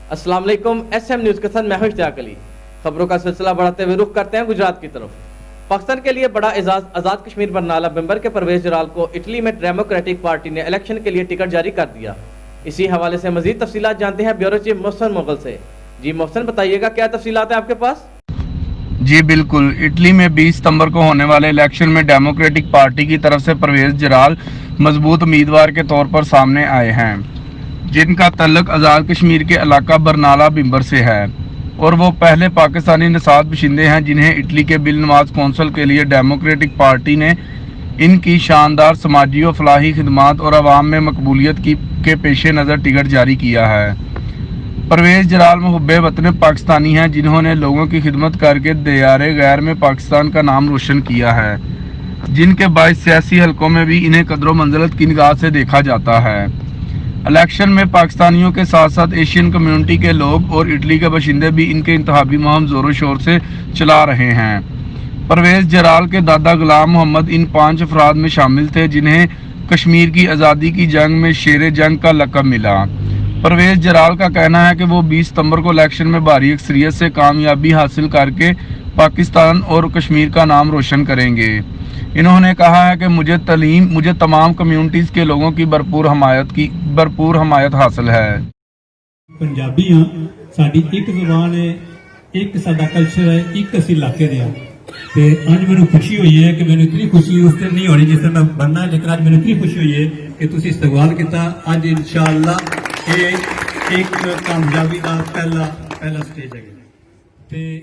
अस्सलाम वालेकुम। SM news के साथ मैं हूं इश्तियाक अली। खबरों का सिलसिला बढ़ाते हुए रुख करते हैं गुजरात की तरफ। पाकिस्तान के लिए बड़ा एजाज, आज़ाद कश्मीर बरनाला मेंबर के परवेज जराल को इटली में डेमोक्रेटिक पार्टी ने इलेक्शन के लिए टिकट जारी कर दिया। इसी हवाले से मजीद तफसीलात जानते हैं ब्यूरो चीफ मोहसिन मुगल से। जी मोहसिन, बताइएगा क्या तफसीलात है आपके पास? जी बिल्कुल, इटली में 20 सितंबर को होने वाले इलेक्शन में डेमोक्रेटिक पार्टी की तरफ से परवेज जराल मजबूत उम्मीदवार के तौर पर सामने आए हैं, जिनका तल्लक आज़ाद कश्मीर के इलाका बरनाला बिम्बर से है और वो पहले पाकिस्तानी नसाद बशिंदे हैं जिन्हें इटली के बिल नवाज कौंसल के लिए डेमोक्रेटिक पार्टी ने इनकी शानदार समाजी और फलाही खिदमात और आवाम में मकबूलियत के पेश नज़र टिकट जारी किया है। परवेज जराल मुहब्बे वतन पाकिस्तानी हैं जिन्होंने लोगों की खिदमत करके दियारे गैर में पाकिस्तान का नाम रोशन किया है, जिनके बाइस सियासी हलकों में भी इन्हें कदर मंजिलत की निगाह से देखा जाता है। इलेक्शन में पाकिस्तानियों के साथ साथ एशियन कम्युनिटी के लोग और इटली के बशिंदे भी इनके इंतखाबी मुहिम जोरों शोर से चला रहे हैं। परवेज जराल के दादा गुलाम मोहम्मद इन 5 अफराद में शामिल थे जिन्हें कश्मीर की आज़ादी की जंग में शेर जंग का लक़ब मिला। परवेज जराल का कहना है कि वो 20 सितंबर को इलेक्शन में भारी अक्सरियत से कामयाबी हासिल करके पाकिस्तान और कश्मीर का नाम रोशन करेंगे। इन्होंने कहा है कि मुझे तमाम कम्युनिटीज़ के लोगों की भरपूर हमायत हासिल है। पंजाबी हाँ, साडी एक जुबान है, एक साडा कल्चर है, एक असी इलाके दे ते अज मैनूं खुशी हुई है कि मैनूं इतनी खुशी उस दिन नहीं होनी जिस दिन मैं बनना है, लेकिन अज मैनूं इतनी खुशी हुई है कि तुसीं इस्तकबाल किया। अज इंशाअल्लाह ये एक कामयाबी का पहला स्टेज है।